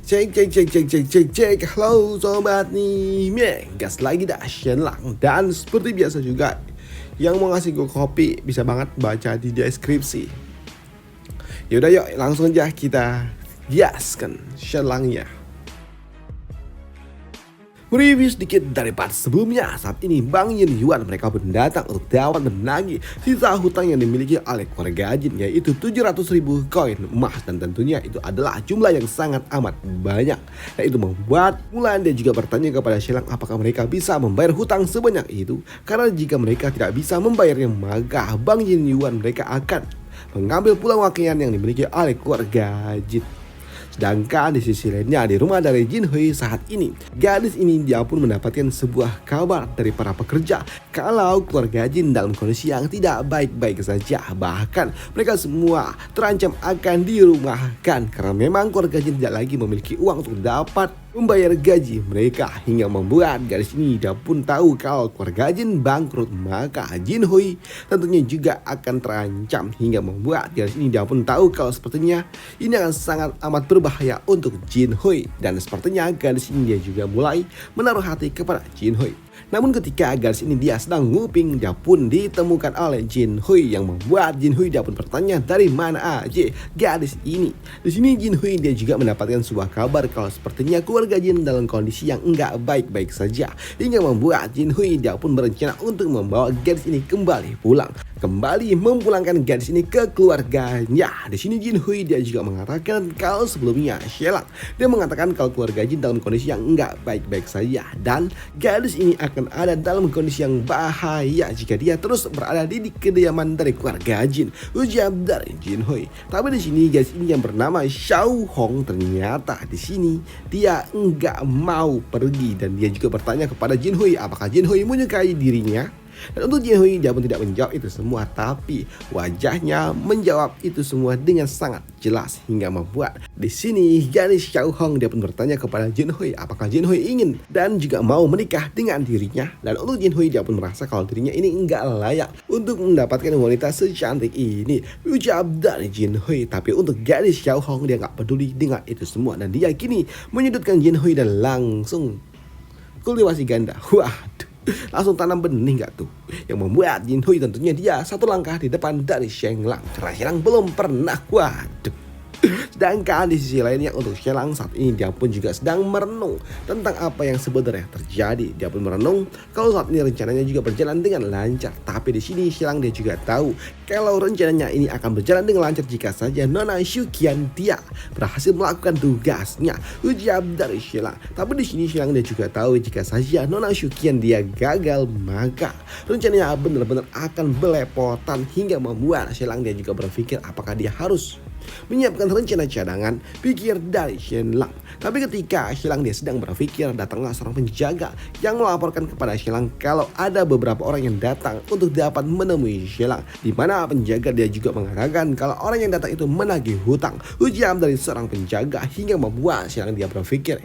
Cek cek cek cek cek cek cek. Halo sobat nih, gas lagi dah Shen Lang. Dan seperti biasa juga, yang mau ngasih gue kopi bisa banget baca di deskripsi. Yaudah yuk langsung aja kita gaskan Shen Langnya. Mereview sedikit dari part sebelumnya. Saat ini Bang Yin Yuan mereka mendatang untuk dapat menagih sisa hutang yang dimiliki oleh keluarga Jin, yaitu 700.000 koin emas, dan tentunya itu adalah jumlah yang sangat amat banyak. Dan itu membuat Mulan dia juga bertanya kepada Shen Lang apakah mereka bisa membayar hutang sebanyak itu, karena jika mereka tidak bisa membayarnya maka Bang Yin Yuan mereka akan mengambil pulang wakilnya yang dimiliki oleh keluarga Jin. Sedangkan di sisi lainnya di rumah dari Jin Hui saat ini, gadis ini dia pun mendapatkan sebuah kabar dari para pekerja kalau keluarga Jin dalam kondisi yang tidak baik-baik saja. Bahkan mereka semua terancam akan dirumahkan karena memang keluarga Jin tidak lagi memiliki uang untuk dapat membayar gaji mereka, hingga membuat gadis ini dia pun tahu kalau keluarga Jin bangkrut, maka Jin Hui tentunya juga akan terancam, hingga membuat gadis ini dia pun tahu kalau sepertinya ini akan sangat amat berbahaya untuk Jin Hui. Dan sepertinya gadis ini dia juga mulai menaruh hati kepada Jin Hui. Namun ketika gadis ini dia sedang nguping, dia pun ditemukan oleh Jin Hui, yang membuat Jin Hui dia pun bertanya dari mana aja gadis ini. Di sini Jin Hui dia juga mendapatkan sebuah kabar kalau sepertinya keluarga Jin dalam kondisi yang enggak baik-baik saja, hingga membuat Jin Hui dia pun berencana untuk membawa gadis ini kembali pulang, kembali memulangkan gadis ini ke keluarganya. Di sini Jin Hui dia juga mengatakan kalau sebelumnya Shen Lang dia mengatakan kalau keluarga Jin dalam kondisi yang enggak baik-baik saja, dan gadis ini akan ada dalam kondisi yang bahaya jika dia terus berada di kediaman dari keluarga Jin, ujar dari Jin Hui. Tapi di sini guys, ini yang bernama Xiao Hong ternyata di sini dia enggak mau pergi, dan dia juga bertanya kepada Jin Hui apakah Jin Hui menyukai dirinya. Dan untuk Jin Hui dia pun tidak menjawab itu semua, tapi wajahnya menjawab itu semua dengan sangat jelas, hingga membuat di sini gadis Xiao Hong dia pun bertanya kepada Jin Hui apakah Jin Hui ingin dan juga mau menikah dengan dirinya. Dan untuk Jin Hui dia pun merasa kalau dirinya ini enggak layak untuk mendapatkan wanita secantik ini, ucap dari Jin Hui. Tapi untuk gadis Xiao Hong dia nggak peduli dengan itu semua, dan dia kini menyudutkan Jin Hui dan langsung kultivasi ganda. Waduh, langsung tanam benih gak tuh, yang membuat Jin Hui tentunya dia satu langkah di depan dari Shen Lang, karena Shen Lang belum pernah. Waduh. Sedangkan di sisi lainnya untuk Shen Lang saat ini dia pun juga sedang merenung tentang apa yang sebenarnya terjadi. Dia pun merenung kalau saat ini rencananya juga berjalan dengan lancar, tapi di sini Shen Lang dia juga tahu kalau rencananya ini akan berjalan dengan lancar jika saja Nona Shuqian dia berhasil melakukan tugasnya, ujar dari Shen Lang. Tapi di sini Shen Lang dia juga tahu jika saja Nona Shuqian dia gagal, maka rencananya benar-benar akan belepotan, hingga membuat Shen Lang dia juga berpikir apakah dia harus menyiapkan rencana cadangan, pikir dari Shen Lang. Tapi ketika Shen Lang dia sedang berpikir, datanglah seorang penjaga yang melaporkan kepada Shen Lang kalau ada beberapa orang yang datang untuk dapat menemui Shen Lang, di mana penjaga dia juga mengatakan kalau orang yang datang itu menagih hutang, ujar dari seorang penjaga, hingga membuat Shen Lang dia berpikir,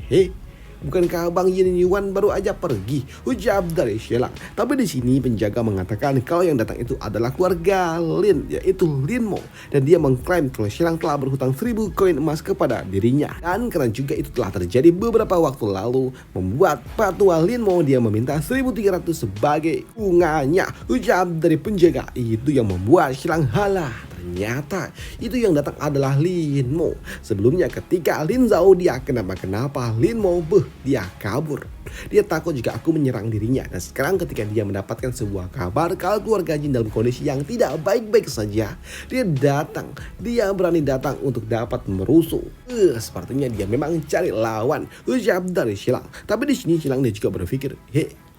bukankah Bang Yin Yuan baru aja pergi, ujar dari Shen Lang. Tapi di sini penjaga mengatakan kalau yang datang itu adalah keluarga Lin, yaitu Lin Mo, dan dia mengklaim kalau Shen Lang telah berhutang 1000 koin emas kepada dirinya. Dan karena juga itu telah terjadi beberapa waktu lalu, membuat patua Lin Mo dia meminta 1.300 sebagai bunganya, ujar dari penjaga itu, yang membuat Shen Lang halah. Ternyata itu yang datang adalah Lin Mo. Sebelumnya ketika Lin Zhao dia kenapa Lin Mo dia kabur. Dia takut jika aku menyerang dirinya. Dan sekarang ketika dia mendapatkan sebuah kabar kalau keluarga Jin dalam kondisi yang tidak baik-baik saja, dia berani datang untuk dapat merusuh. Sepertinya dia memang cari lawan, ujar dari Shen Lang. Tapi di sini Shen Lang dia juga berpikir,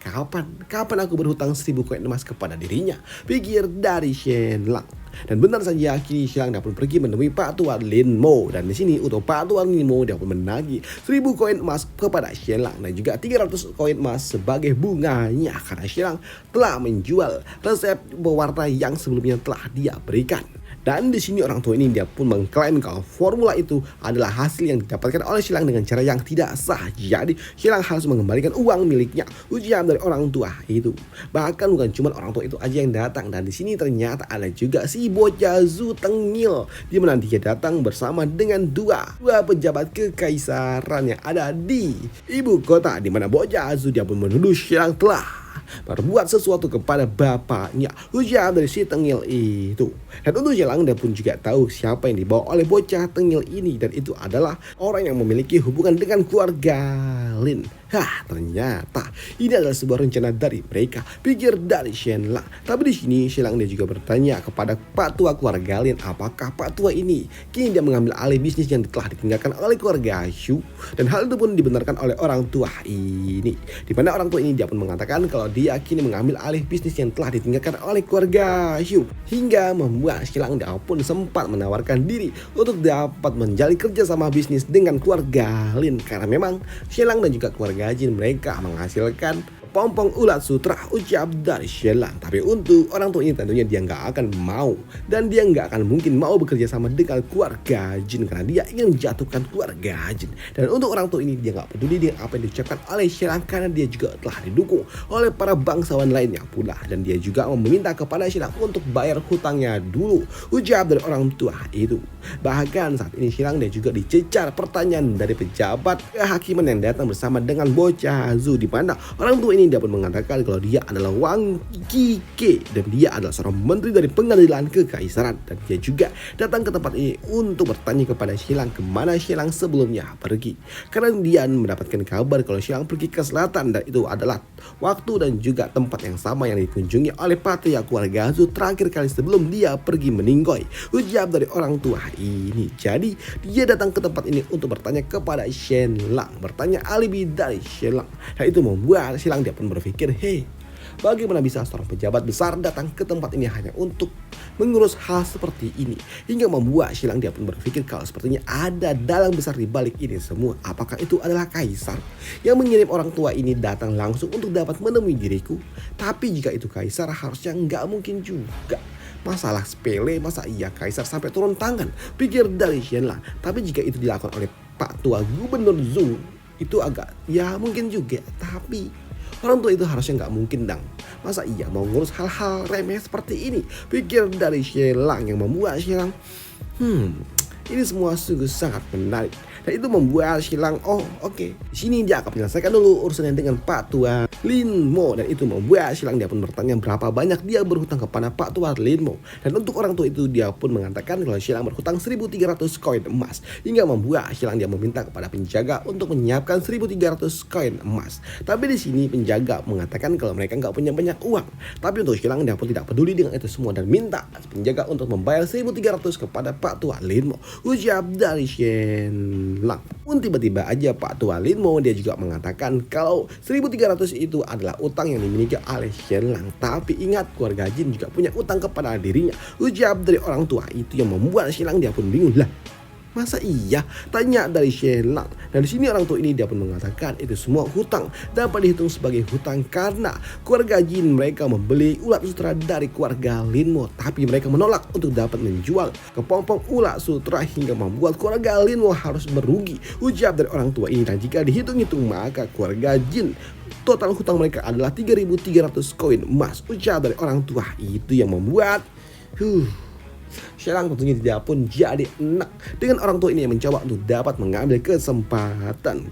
Kapan aku berhutang 1000 koin emas kepada dirinya, pikir dari Shen Lang. Dan benar saja kini Shen Lang pun pergi menemui Pak Tua Lin Mo, dan di sini untuk Pak Tua Lin Mo dia pun menagih 1000 koin emas kepada Shen Lang, dan juga 300 koin emas sebagai bunganya karena Shen Lang telah menjual resep pewarna yang sebelumnya telah dia berikan. Dan di sini orang tua ini dia pun mengklaim kalau formula itu adalah hasil yang didapatkan oleh Shilang dengan cara yang tidak sah. Jadi Shilang harus mengembalikan uang miliknya, ujar dari orang tua itu. Bahkan bukan cuma orang tua itu aja yang datang, dan di sini ternyata ada juga si bocah Zhu Tengil, di mana dia datang bersama dengan dua pejabat kekaisaran yang ada di ibu kota, di mana bocah Zhu dia pun menuduh Shilang telah berbuat sesuatu kepada bapaknya, ujar dari si Tengil itu. Dan untuk Shilang dia pun juga tahu siapa yang dibawa oleh bocah Tengil ini, dan itu adalah orang yang memiliki hubungan dengan keluarga Lin. Ternyata ini adalah sebuah rencana dari mereka, pikir dari Shen Lang. Tapi di sini Shen Lang dia juga bertanya kepada Pak Tua keluarga Lin, apakah Pak Tua ini kini dia mengambil alih bisnis yang telah ditinggalkan oleh keluarga Shu. Dan hal itu pun dibenarkan oleh orang tua ini, di mana orang tua ini dia pun mengatakan kalau dia kini mengambil alih bisnis yang telah ditinggalkan oleh keluarga Shu, hingga membuat Shen Lang dia pun sempat menawarkan diri untuk dapat menjalin kerjasama bisnis dengan keluarga Lin, karena memang Shen Lang dan juga keluarga Jin mereka menghasilkan pompong ulat sutra, ucap dari Shen Lang. Tapi untuk orang tua ini tentunya dia nggak akan mau, dan dia nggak akan mungkin mau bekerja sama dengan keluarga Jin, karena dia ingin menjatuhkan keluarga Jin. Dan untuk orang tua ini dia nggak peduli dengan apa yang diucapkan oleh Shen Lang, karena dia juga telah didukung oleh para bangsawan lainnya pula, dan dia juga meminta kepada Shen Lang untuk bayar hutangnya dulu, ucap dari orang tua itu. Bahkan saat ini Shen Lang dia juga dicecar pertanyaan dari pejabat kehakiman yang datang bersama dengan bocah Zhu, di mana orang tua ini dia pun mengatakan kalau dia adalah Wang Qike dan dia adalah seorang menteri dari pengadilan kekaisaran, dan dia juga datang ke tempat ini untuk bertanya kepada Shen Lang kemana Shen Lang sebelumnya pergi, karena dia mendapatkan kabar kalau Shen Lang pergi ke selatan, dan itu adalah waktu dan juga tempat yang sama yang dikunjungi oleh Patria keluarga Zhu terakhir kali sebelum dia pergi meninggoy, ujar dari orang tua ini. Jadi dia datang ke tempat ini untuk bertanya kepada Shen Lang, bertanya alibi dari Shen Lang, dan itu membuat Shen Lang dia pun berpikir, bagaimana bisa seorang pejabat besar datang ke tempat ini hanya untuk mengurus hal seperti ini, hingga membuat Shen Lang dia pun berpikir kalau sepertinya ada dalang besar di balik ini semua. Apakah itu adalah kaisar yang mengirim orang tua ini datang langsung untuk dapat menemui diriku? Tapi jika itu kaisar, harusnya nggak mungkin juga. Masalah sepele, masa iya kaisar sampai turun tangan, pikir dari Shen Lang. Tapi jika itu dilakukan oleh Pak Tua Gubernur Zhu, itu agak ya mungkin juga. Tapi orang tua itu harusnya nggak mungkin dong. Masa iya mau ngurus hal-hal remeh seperti ini, pikir dari Shen Lang, yang membuat Shen Lang ini semua sungguh sangat menarik. Dan itu membuat Shen Lang, oke. Di sini dia akan menyelesaikan dulu urusannya dengan Pak Tua Lin Mo. Dan itu membuat Shen Lang dia pun bertanya berapa banyak dia berhutang kepada Pak Tua Lin Mo. Dan untuk orang tua itu dia pun mengatakan kalau Shen Lang berhutang 1.300 koin emas, hingga membuat Shen Lang dia meminta kepada penjaga untuk menyiapkan 1.300 koin emas. Tapi di sini penjaga mengatakan kalau mereka nggak punya banyak uang. Tapi untuk Shen Lang dia pun tidak peduli dengan itu semua dan minta penjaga untuk membayar 1.300 kepada Pak Tua Lin Mo, ucap dari Shen Lang. Pun tiba-tiba aja Pak Tua Lin Mo dia juga mengatakan kalau 1.300 itu adalah utang yang dimiliki oleh Shen Lang. Tapi ingat, keluarga Jin juga punya utang kepada dirinya, ucap dari orang tua itu, yang membuat Shen Lang dia pun bingung. Lah, masa iya? Tanya dari Shen Lang. Dan di sini orang tua ini dia pun mengatakan itu semua hutang dapat dihitung sebagai hutang karena keluarga Jin mereka membeli ulat sutra dari keluarga Lin Mo, tapi mereka menolak untuk dapat menjual kepompong ulat sutra, hingga membuat keluarga Lin Mo harus merugi, ucap dari orang tua ini. Dan jika dihitung-hitung maka keluarga Jin total hutang mereka adalah 3.300 koin emas, ucap dari orang tua itu, yang membuat Shen Lang tentunya tidak pun jadi enak dengan orang tua ini yang mencoba untuk dapat mengambil kesempatan.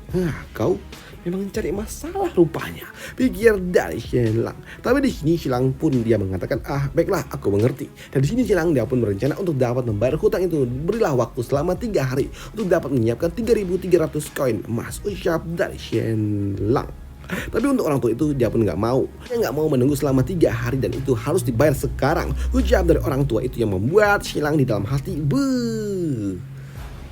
Kau memang cari masalah rupanya, pikir dari Shen Lang. Tapi di sini Shen Lang pun dia mengatakan, baiklah, aku mengerti. Dan di sini Shen Lang dia pun berencana untuk dapat membayar hutang itu. Berilah waktu selama 3 hari untuk dapat menyiapkan 3.300 koin emas, ucap dari Shen Lang. Tapi untuk orang tua itu dia pun nggak mau. Dia nggak mau menunggu selama 3 hari dan itu harus dibayar sekarang, ucap dari orang tua itu, yang membuat Shen Lang di dalam hati,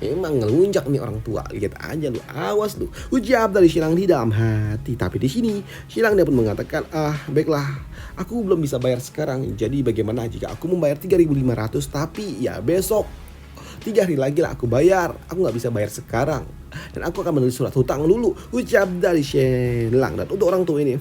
emang ngelunjak nih orang tua, lihat aja lu, awas lu, ucap dari Shen Lang di dalam hati. Tapi di sini Shen Lang dia pun mengatakan, baiklah, aku belum bisa bayar sekarang. Jadi bagaimana jika aku membayar 3.500 tapi ya besok 3 hari lagi lah aku bayar. Aku nggak bisa bayar sekarang dan aku akan menulis surat hutang dulu, ucap dari Shen Lang. Dan untuk orang tua ini,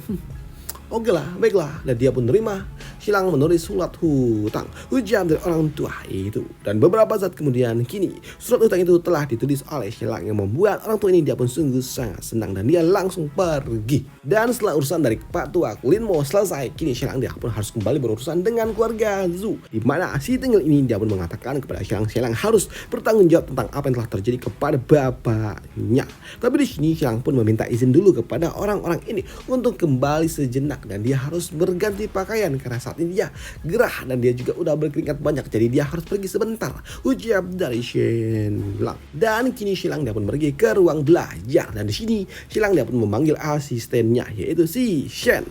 oke lah, baiklah. Dan dia pun nerima Xilang menulis surat hutang ujar dari orang tua itu. Dan beberapa saat kemudian kini surat hutang itu telah ditulis oleh Xilang yang membuat orang tua ini dia pun sungguh sangat senang dan dia langsung pergi. Dan setelah urusan dari Pak Tua Lin Mo selesai, kini Xilang dia pun harus kembali berurusan dengan keluarga Zhu, di mana si Tengyel ini dia pun mengatakan kepada Xilang harus bertanggung jawab tentang apa yang telah terjadi kepada bapaknya. Tapi di sini Xilang pun meminta izin dulu kepada orang-orang ini untuk kembali sejenak dan dia harus berganti pakaian karena saat ini dia gerah dan dia juga udah berkeringat banyak, jadi dia harus pergi sebentar, ujar dari Xilang. Dan kini Xilang dia pun pergi ke ruang belajar dan di sini Xilang dia pun memanggil asistennya yaitu si Shen.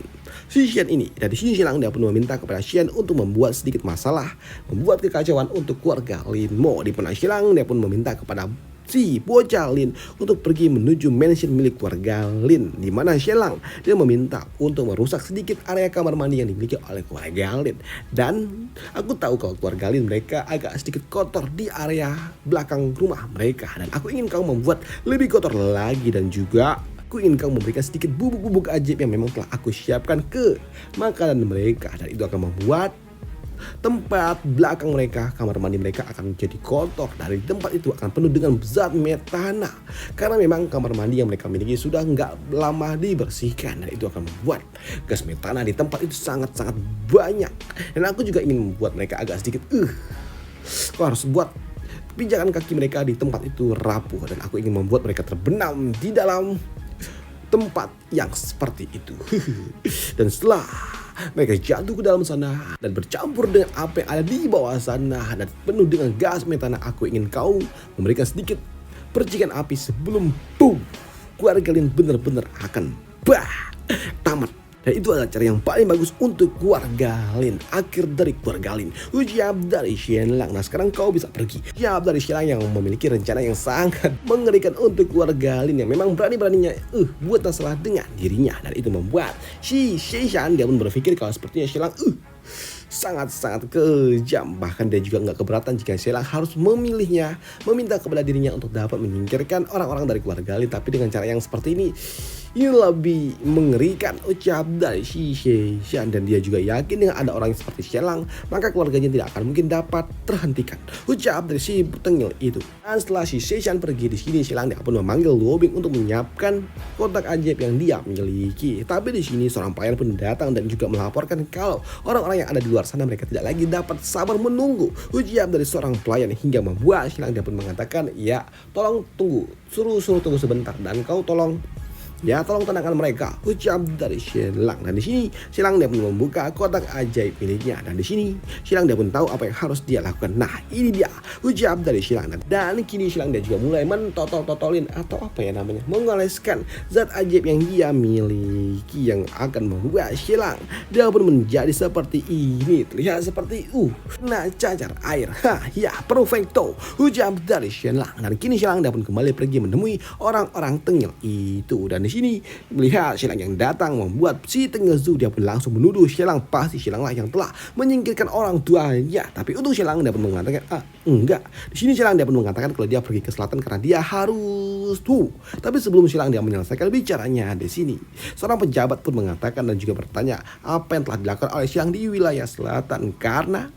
Si Shen ini dari sini Xilang dia pun meminta kepada Shen untuk membuat sedikit masalah, membuat kekacauan untuk keluarga Lin Mo, di mana Xilang dia pun meminta kepada si bocah Lin untuk pergi menuju mansion milik keluarga Lin, di mana Xilang dia meminta untuk merusak sedikit area kamar mandi yang dimiliki oleh keluarga Lin. Dan aku tahu kalau keluarga Lin mereka agak sedikit kotor di area belakang rumah mereka dan aku ingin kau membuat lebih kotor lagi dan juga aku ingin kau memberikan sedikit bubuk-bubuk ajaib yang memang telah aku siapkan ke makanan mereka dan itu akan membuat tempat belakang mereka, kamar mandi mereka akan menjadi kotor. Dari tempat itu akan penuh dengan zat metana karena memang kamar mandi yang mereka miliki sudah nggak lama dibersihkan dan itu akan membuat gas metana di tempat itu sangat-sangat banyak. Dan aku juga ingin membuat mereka agak sedikit kau harus buat pijakan kaki mereka di tempat itu rapuh dan aku ingin membuat mereka terbenam di dalam tempat yang seperti itu. Dan setelah mereka jatuh ke dalam sana dan bercampur dengan apa yang ada di bawah sana dan penuh dengan gas metana, aku ingin kau memberikan sedikit percikan api sebelum boom, keluarga kalian benar-benar akan tamat. Dan itu adalah cara yang paling bagus untuk keluarga Lin. Akhir dari keluarga Lin, ujar dari Xilang. Nah sekarang kau bisa pergi. Ujar dari Xilang yang memiliki rencana yang sangat mengerikan untuk keluarga Lin yang memang berani-beraninya buat masalah dengan dirinya. Dan itu membuat si Shishan dia pun berpikir kalau sepertinya Xilang sangat-sangat kejam. Bahkan dia juga nggak keberatan jika Xilang harus memilihnya, meminta kepada dirinya untuk dapat menyingkirkan orang-orang dari keluarga Lin. Tapi dengan cara yang seperti ini lebih mengerikan, ucap dari si Shishan. Dan dia juga yakin dengan ada orang yang seperti Xilang maka keluarganya tidak akan mungkin dapat terhentikan, ucap dari si Tengyel itu. Dan setelah si Shishan pergi, di sini Xilang dia pun memanggil Luo Bing untuk menyiapkan kotak ajaib yang dia miliki. Tapi di sini seorang pelayan pun datang dan juga melaporkan kalau orang-orang yang ada di luar sana mereka tidak lagi dapat sabar menunggu, ucap dari seorang pelayan hingga membuat Xilang dia pun mengatakan, ya tolong tunggu, suruh tunggu sebentar dan kau tolong tenangkan mereka, ucap dari Xilang. Dan di sini Xilang dia pun membuka kotak ajaib miliknya dan di sini Xilang dia pun tahu apa yang harus dia lakukan. Nah ini dia ucap dari Xilang. Dan kini Xilang dia juga mulai mentotol-totolin atau apa ya namanya, mengoleskan zat ajaib yang dia miliki yang akan membuat Xilang dia pun menjadi seperti ini, terlihat seperti nah cacar air. Ya perfecto, ucap dari Xilang. Dan kini Xilang dia pun kembali pergi menemui orang-orang Tengyel itu. Dan di sini melihat Xilang yang datang membuat si Tengyel Zhu dia pun langsung menuduh Xilang pasti Xilang lah yang telah menyingkirkan orang tuanya. Tapi untuk Xilang dia pun mengatakan enggak. Di sini Xilang dia pun mengatakan kalau dia pergi ke selatan karena dia harus Tapi sebelum Xilang dia menyelesaikan bicaranya, di sini seorang pejabat pun mengatakan dan juga bertanya apa yang telah dilakukan oleh Xilang di wilayah selatan karena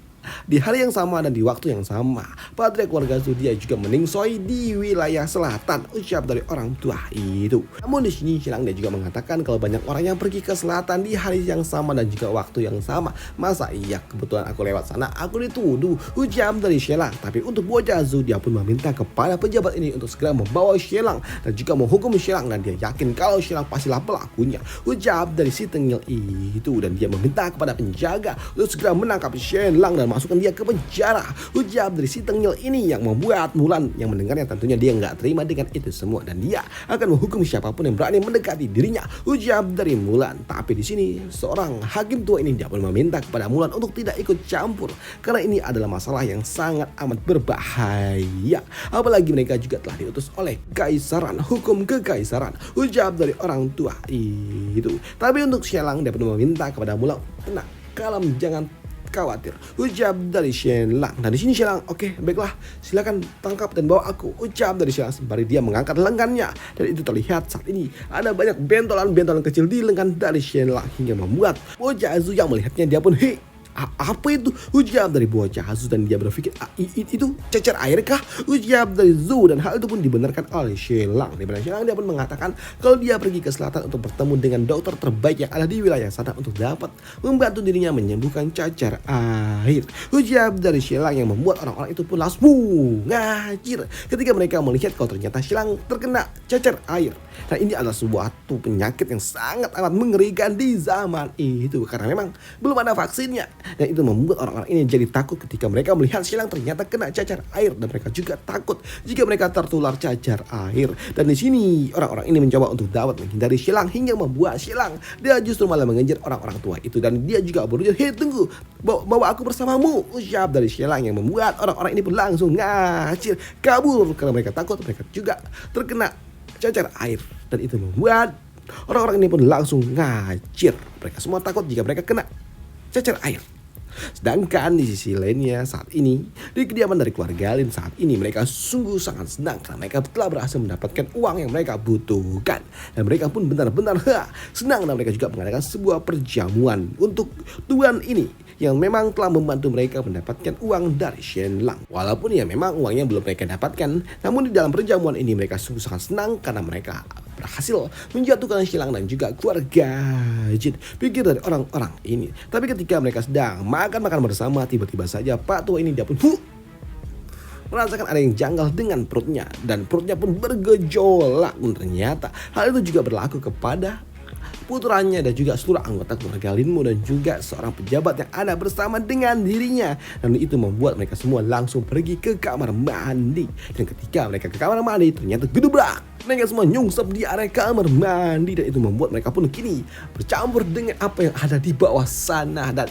di hari yang sama dan di waktu yang sama Patria keluarga Zhu dia juga meningsoi di wilayah selatan, ucap dari orang tua itu. Namun di sini Xilang dia juga mengatakan kalau banyak orang yang pergi ke selatan di hari yang sama dan juga waktu yang sama. Masa iya kebetulan aku lewat sana aku dituduh, ucap dari Xilang. Tapi untuk bocah Zhu dia pun meminta kepada pejabat ini untuk segera membawa Xilang dan juga menghukum Xilang dan dia yakin kalau Xilang pastilah pelakunya, ucap dari si Tengyel itu. Dan dia meminta kepada penjaga untuk segera menangkap Xilang dan masukkan dia ke penjara, ujar dari si Tengyel ini yang membuat Mulan yang mendengarnya tentunya dia nggak terima dengan itu semua dan dia akan menghukum siapapun yang berani mendekati dirinya, ujar dari Mulan. Tapi di sini seorang hakim tua ini dia pun meminta kepada Mulan untuk tidak ikut campur karena ini adalah masalah yang sangat amat berbahaya, apalagi mereka juga telah diutus oleh kaisaran, hukum kekaisaran, ujar dari orang tua itu. Tapi untuk Xilang dia pun meminta kepada Mulan, tenang, kalem, jangan khawatir, ucap dari Xilang. Dan di sini Xilang, oke, baiklah, silakan tangkap dan bawa aku, ucap dari Xilang sembari dia mengangkat lengannya. Dan itu terlihat saat ini ada banyak bentolan-bentolan kecil di lengan dari Xilang hingga membuat bocah Zhu yang melihatnya dia pun Apa itu? Ujar dari bocah Azu dan dia berpikir, itu cecer air kah? Ujar dari Zu dan hal itu pun dibenarkan oleh Shelang. Di mana Shelang dia pun mengatakan kalau dia pergi ke selatan untuk bertemu dengan dokter terbaik yang ada di wilayah sana untuk dapat membantu dirinya menyembuhkan cacar air. Ujar dari Shelang yang membuat orang-orang itu pun langsung ngajir ketika mereka melihat kalau ternyata Shelang terkena cacar air. Dan ini adalah suatu penyakit yang sangat amat mengerikan di zaman itu karena memang belum ada vaksinnya. Dan itu membuat orang-orang ini jadi takut ketika mereka melihat Shelang ternyata kena cacar air dan mereka juga takut jika mereka tertular cacar air. Dan di sini orang-orang ini mencoba untuk dapat menghindari Shelang hingga membuat Shelang dia justru malah mengejar orang-orang tua itu dan dia juga berujar, "Hei tunggu, bawa aku bersamamu." Ucap dari Shelang yang membuat orang-orang ini pun langsung ngacir kabur karena mereka takut mereka juga terkena cacar air dan itu membuat orang-orang ini pun langsung ngacir. Mereka semua takut jika mereka kena cacar air. Sedangkan di sisi lainnya saat ini di kediaman dari keluarga Lin saat ini mereka sungguh sangat senang karena mereka telah berhasil mendapatkan uang yang mereka butuhkan dan mereka pun benar-benar senang dan mereka juga mengadakan sebuah perjamuan untuk tuan ini yang memang telah membantu mereka mendapatkan uang dari Shenlang. Walaupun ya memang uangnya belum mereka dapatkan, namun di dalam perjamuan ini mereka sungguh sangat senang karena mereka berhasil menjatuhkan Shenlang dan juga keluarga Jin. Pikir dari orang-orang ini. Tapi ketika mereka sedang makan bersama, tiba-tiba saja Pak Tua ini dia pun merasakan ada yang janggal dengan perutnya dan perutnya pun bergejolak. Dan ternyata hal itu juga berlaku kepada putranya dan juga seluruh anggota keluarga Linmu dan juga seorang pejabat yang ada bersama dengan dirinya. Dan itu membuat mereka semua langsung pergi ke kamar mandi. Dan ketika mereka ke kamar mandi ternyata gedebrak. Mereka semua nyungsep di area kamar mandi dan itu membuat mereka pun kini bercampur dengan apa yang ada di bawah sana. Dan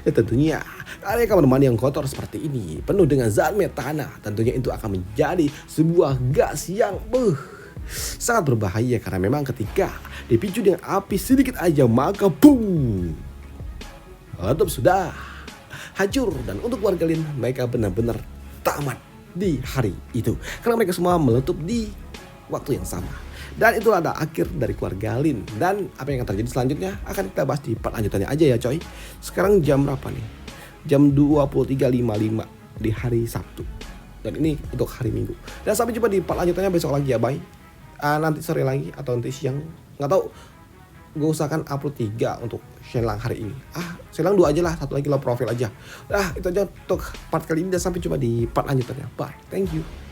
ya tentunya area kamar mandi yang kotor seperti ini penuh dengan zat metana. Tentunya itu akan menjadi sebuah gas yang sangat berbahaya karena memang ketika dipicu dengan api sedikit aja maka boom, letup sudah hancur. Dan untuk warga Lin mereka benar-benar tamat di hari itu karena mereka semua meletup di waktu yang sama. Dan itu ada akhir dari keluarga Lin. Dan apa yang akan terjadi selanjutnya akan kita bahas di part lanjutannya aja ya coy. Sekarang jam berapa nih? Jam 23.55 di hari Sabtu. Dan ini untuk hari Minggu. Dan sampai jumpa di part lanjutannya besok lagi ya, bye. Nanti sore lagi atau nanti siang, nggak tahu. Gue usahakan upload 3 untuk Shenlang hari ini. Shenlang 2 aja lah, 1 lagi low profile aja. Itu aja untuk part kali ini dan sampai jumpa di part lanjutannya. Bye, thank you.